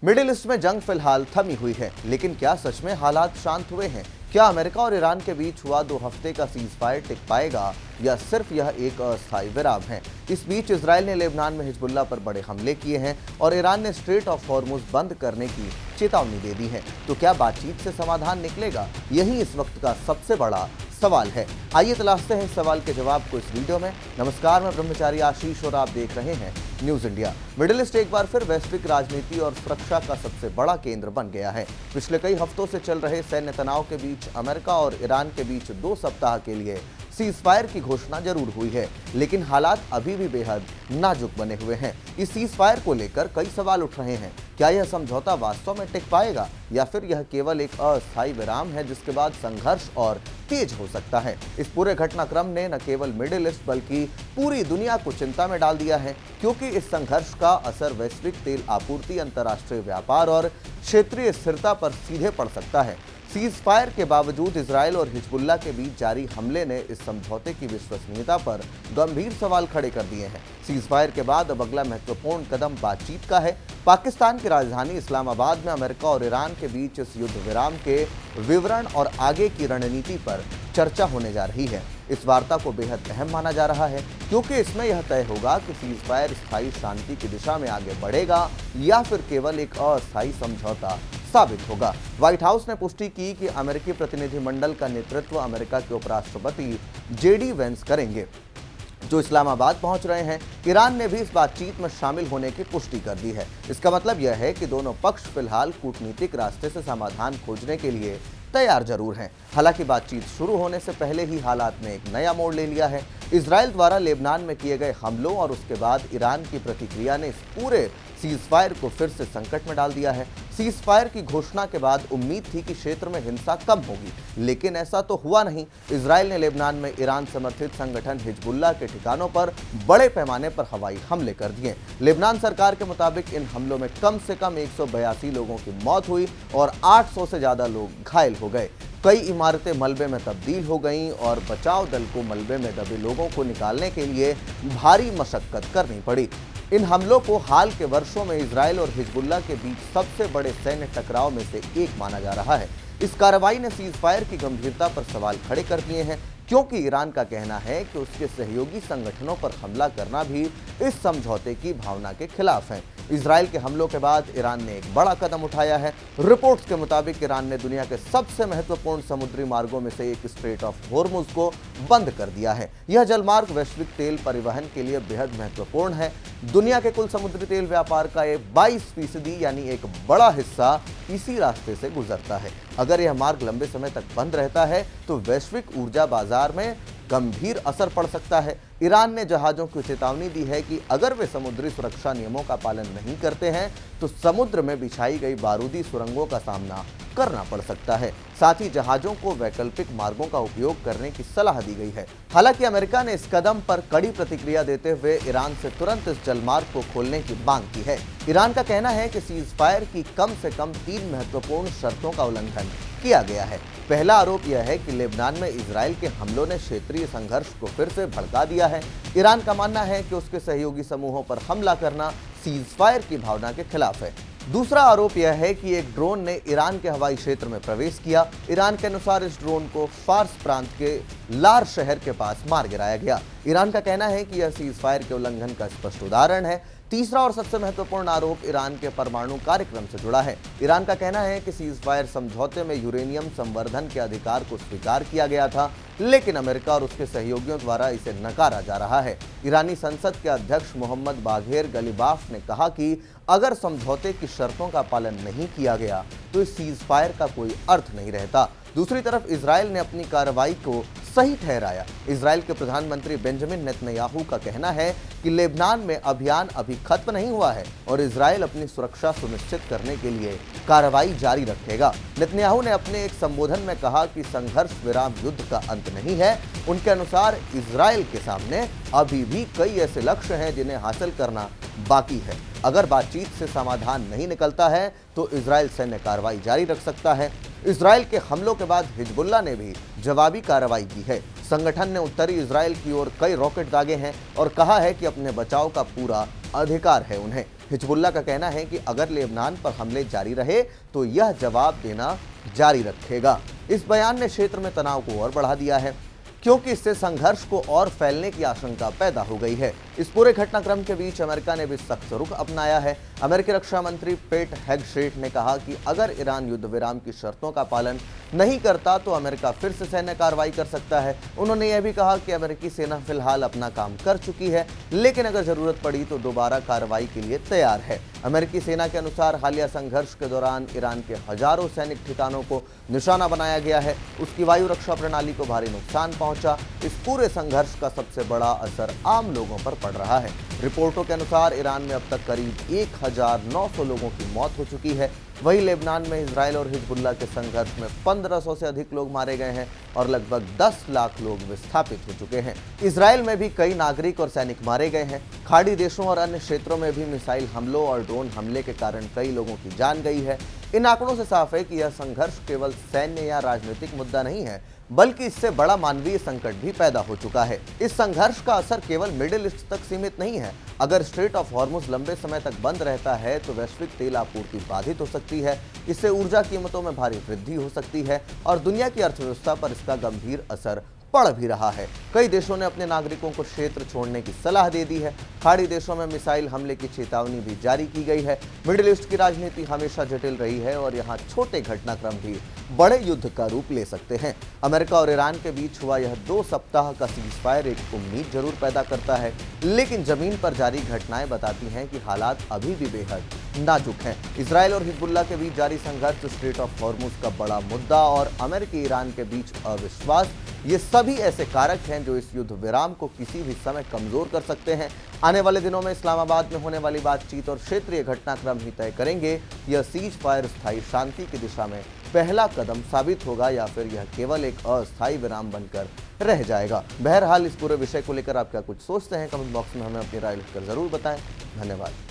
Middle east में जंग फिलहाल थमी हुई है, लेकिन क्या सच में हालात शांत हुए हैं? क्या अमेरिका और ईरान के बीच हुआ 2 हफ्ते का सीज फायर टिक पाएगा या सिर्फ यह एक अस्थायी विराम है? इस बीच इजरायल ने लेबनान में हिजबुल्लाह पर बड़े हमले किए हैं और ईरान ने स्ट्रेट ऑफ हॉर्मुज बंद करने की चेतावनी दे दी है। तो क्या बातचीत से समाधान निकलेगा? यही इस वक्त का सबसे बड़ा सवाल है। आइए तलाशते हैं इस सवाल के जवाब को इस वीडियो में। नमस्कार, मैं ब्रह्मचारी आशीष और आप देख रहे हैं न्यूज इंडिया। मिडिल ईस्ट एक बार फिर वैश्विक राजनीति और सुरक्षा का सबसे बड़ा केंद्र बन गया है। पिछले कई हफ्तों से चल रहे सैन्य तनाव के बीच अमेरिका और ईरान के बीच 2 सप्ताह के लिए सीज फायर की घोषणा जरूर हुई है, लेकिन हालात अभी भी बेहद नाजुक बने हुए हैं। इस सीज फायर को लेकर कई सवाल उठ रहे हैं। क्या यह समझौता वास्तव में टिक पाएगा या फिर यह केवल एक अस्थायी विराम है जिसके बाद संघर्ष और तेज हो सकता है? इस पूरे घटनाक्रम ने न केवल मिडिल ईस्ट बल्कि पूरी दुनिया को चिंता में डाल दिया है, क्योंकि इस संघर्ष का असर वैश्विक तेल आपूर्ति, अंतर्राष्ट्रीय व्यापार और क्षेत्रीय स्थिरता पर सीधे पड़ सकता है। सीज फायर के बावजूद इजरायल और हिजबुल्लाह के बीच जारी हमले ने इस समझौते की विश्वसनीयता पर गंभीर सवाल खड़े कर दिए हैं। सीज फायर के बाद अब अगला महत्वपूर्ण कदम बातचीत का है। पाकिस्तान की राजधानी इस्लामाबाद में अमेरिका और ईरान के बीच इस युद्ध विराम के विवरण और आगे की रणनीति पर चर्चा होने जा रही है। इस वार्ता को बेहद अहम माना जा रहा है, क्योंकि इसमें यह तय होगा कि सीज फायर स्थायी शांति की दिशा में आगे बढ़ेगा या फिर केवल एक अस्थायी समझौता साबित होगा। व्हाइट हाउस ने पुष्टि की कि अमेरिकी प्रतिनिधिमंडल का नेतृत्व अमेरिका के उपराष्ट्रपति जेडी वेंस करेंगे, जो इस्लामाबाद पहुंच रहे हैं। ईरान ने भी इस बातचीत में शामिल होने की पुष्टि कर दी है। इसका मतलब यह है कि दोनों पक्ष फिलहाल कूटनीतिक रास्ते से समाधान खोजने के लिए तैयार जरूर हैं। हालांकि बातचीत शुरू होने से पहले ही हालात ने एक नया मोड़ ले लिया है। इजरायल द्वारा लेबनान में किए गए हमलों और उसके बाद ईरान की प्रतिक्रिया ने इस पूरे सीज फायर को फिर से संकट में डाल दिया है। सीज फायर की घोषणा के बाद उम्मीद थी कि क्षेत्र में हिंसा कम होगी, लेकिन ऐसा तो हुआ नहीं। इजरायल ने लेबनान में ईरान समर्थित संगठन हिजबुल्लाह के ठिकानों पर बड़े पैमाने पर हवाई हमले कर दिए। लेबनान सरकार के मुताबिक इन हमलों में कम से कम 182 लोगों की मौत हुई और 800 से ज्यादा लोग घायल हो गए। कई इमारतें मलबे में तब्दील हो गईं और बचाव दल को मलबे में दबे लोगों को निकालने के लिए भारी मशक्कत करनी पड़ी। इन हमलों को हाल के वर्षों में इजरायल और हिजबुल्लाह के बीच सबसे बड़े सैन्य टकराव में से एक माना जा रहा है। इस कार्रवाई ने सीज फायर की गंभीरता पर सवाल खड़े कर दिए हैं, क्योंकि ईरान का कहना है कि उसके सहयोगी संगठनों पर हमला करना भी इस समझौते की भावना के खिलाफ है। इजरायल के हमलों के बाद ईरान ने एक बड़ा कदम उठाया है। रिपोर्ट्स के मुताबिक ईरान ने दुनिया के सबसे महत्वपूर्ण समुद्री मार्गों में से एक स्ट्रेट ऑफ हॉर्मुज को बंद कर दिया है। यह जलमार्ग वैश्विक तेल परिवहन के लिए बेहद महत्वपूर्ण है। दुनिया के कुल समुद्री तेल व्यापार का 22% यानी एक बड़ा हिस्सा इसी रास्ते से गुजरता है। अगर यह मार्ग लंबे समय तक बंद रहता है तो वैश्विक ऊर्जा बाजार में गंभीर असर पड़ सकता है। ईरान ने जहाजों को चेतावनी दी है कि अगर वे समुद्री सुरक्षा नियमों का पालन नहीं करते हैं तो समुद्र में बिछाई गई बारूदी सुरंगों का सामना करना पड़ सकता है। साथ ही जहाजों को वैकल्पिक मार्गों का उपयोग करने की सलाह दी गई है। हालांकि अमेरिका ने इस कदम पर कड़ी प्रतिक्रिया देते हुए ईरान से तुरंत इस जलमार्ग को खोलने की मांग की है। ईरान का कहना है कि सीज फायर की कम से कम 3 महत्वपूर्ण शर्तों का उल्लंघन किया गया है। पहला आरोप यह है कि लेबनान में इजरायल के हमलों ने क्षेत्रीय संघर्ष को फिर से भड़का दिया है। ईरान का मानना है कि उसके सहयोगी समूहों पर हमला करना सीज फायर की भावना के खिलाफ है। दूसरा आरोप यह है कि एक ड्रोन ने ईरान के हवाई क्षेत्र में प्रवेश किया। ईरान के अनुसार इस ड्रोन को फार्स प्रांत के लार शहर के पास मार गिराया गया। ईरान का कहना है कि यह सीज फायर के उल्लंघन का स्पष्ट उदाहरण है। तीसरा और सबसे महत्वपूर्ण आरोप ईरान के परमाणु कार्यक्रम से जुड़ा है। ईरान का कहना है कि सीज फायर समझौते में यूरेनियम संवर्धन के अधिकार को स्वीकार किया गया था, लेकिन अमेरिका और उसके सहयोगियों द्वारा इसे नकारा जा रहा है। ईरानी संसद के अध्यक्ष मोहम्मद बाघेर गलीबाफ ने कहा कि अगर समझौते की शर्तों का पालन नहीं किया गया तो इस सीज फायर का कोई अर्थ नहीं रहता। दूसरी तरफ इजरायल ने अपनी कार्रवाई को सही ठहराया। इजरायल के प्रधानमंत्री बेंजामिन नेतन्याहू का कहना है कि लेबनान में अभियान अभी खत्म नहीं हुआ है और इजरायल अपनी सुरक्षा सुनिश्चित करने के लिए कार्रवाई जारी रखेगा। नेतन्याहू ने अपने एक संबोधन में कहा कि संघर्ष विराम युद्ध का अंत नहीं है। उनके अनुसार इजरायल के सामने अभी भी कई ऐसे लक्ष्य हैं जिन्हें हासिल करना बाकी है। अगर बातचीत से समाधान नहीं निकलता है तो इजरायल सैन्य कार्रवाई जारी रख सकता है। इजरायल के हमलों के बाद हिजबुल्लाह ने भी जवाबी कार्रवाई की है। संगठन ने उत्तरी इजरायल की ओर कई रॉकेट दागे हैं और कहा है कि अपने बचाव का पूरा अधिकार है उन्हें। हिजबुल्लाह का कहना है कि अगर लेबनान पर हमले जारी रहे तो यह जवाब देना जारी रखेगा। इस बयान ने क्षेत्र में तनाव को और बढ़ा दिया है, क्योंकि इससे संघर्ष को और फैलने की आशंका पैदा हो गई है। इस पूरे घटनाक्रम के बीच अमेरिका ने भी सख्त रुख अपनाया है। अमेरिकी रक्षा मंत्री पेट हेगसेट ने कहा कि अगर ईरान युद्ध विराम की शर्तों का पालन नहीं करता तो अमेरिका फिर से सैन्य कार्रवाई कर सकता है। उन्होंने यह भी कहा कि अमेरिकी सेना फिलहाल अपना काम कर चुकी है, लेकिन अगर जरूरत पड़ी तो दोबारा कार्रवाई के लिए तैयार है। अमेरिकी सेना के अनुसार हालिया संघर्ष के दौरान ईरान के हजारों सैनिक ठिकानों को निशाना बनाया गया है। उसकी वायु रक्षा प्रणाली को भारी नुकसान पहुंचा। इस पूरे संघर्ष का सबसे बड़ा असर आम लोगों पर पड़ रहा है। रिपोर्टों के अनुसार ईरान में अब तक करीब 1900 लोगों की मौत हो चुकी है। वहीं लेबनान में इजराइल और हिजबुल्लाह के संघर्ष में 1500 से अधिक लोग मारे गए हैं और लगभग 10 लाख लोग विस्थापित हो चुके हैं। इजराइल में भी कई नागरिक और सैनिक मारे गए हैं। खाड़ी देशों और अन्य क्षेत्रों में भी मिसाइल हमलों और ड्रोन हमले के कारण कई लोगों की जान गई है। इन आंकड़ों से साफ है कि यह संघर्ष केवल सैन्य या राजनीतिक मुद्दा नहीं है, बल्कि इससे बड़ा मानवीय संकट भी पैदा हो चुका है। इस संघर्ष का असर केवल मिडिल ईस्ट तक सीमित नहीं है। अगर स्ट्रेट ऑफ हॉर्मुज लंबे समय तक बंद रहता है तो वैश्विक तेल आपूर्ति बाधित हो सकती है। इससे ऊर्जा कीमतों में भारी वृद्धि हो सकती है और दुनिया की अर्थव्यवस्था पर इसका गंभीर असर पड़ भी रहा है। कई देशों ने अपने नागरिकों को क्षेत्र छोड़ने की सलाह दे दी है। खाड़ी देशों में मिसाइल हमले की चेतावनी भी जारी की गई है। मिडिल ईस्ट की राजनीति हमेशा जटिल रही है और यहाँ छोटे घटनाक्रम भी बड़े युद्ध का रूप ले सकते हैं। अमेरिका और ईरान के बीच हुआ यह 2 सप्ताह का सीजफायर एक उम्मीद जरूर पैदा करता है, लेकिन जमीन पर जारी घटनाएं बताती हैं कि हालात अभी भी बेहद नाजुक हैं। इजराइल और हिजबुल्लाह के बीच जारी संघर्ष, स्ट्रेट ऑफ हॉर्मुज का बड़ा मुद्दा और अमेरिकी ईरान के बीच अविश्वास, ये सभी ऐसे कारक हैं जो इस युद्ध विराम को किसी भी समय कमजोर कर सकते हैं। आने वाले दिनों में इस्लामाबाद में होने वाली बातचीत और क्षेत्रीय घटनाक्रम ही तय करेंगे यह सीज फायर स्थायी शांति की दिशा में पहला कदम साबित होगा या फिर यह केवल एक अस्थायी विराम बनकर रह जाएगा। बहरहाल इस पूरे विषय को लेकर आप क्या कुछ सोचते हैं, कमेंट बॉक्स में हमें अपनी राय लिखकर जरूर बताएं। धन्यवाद।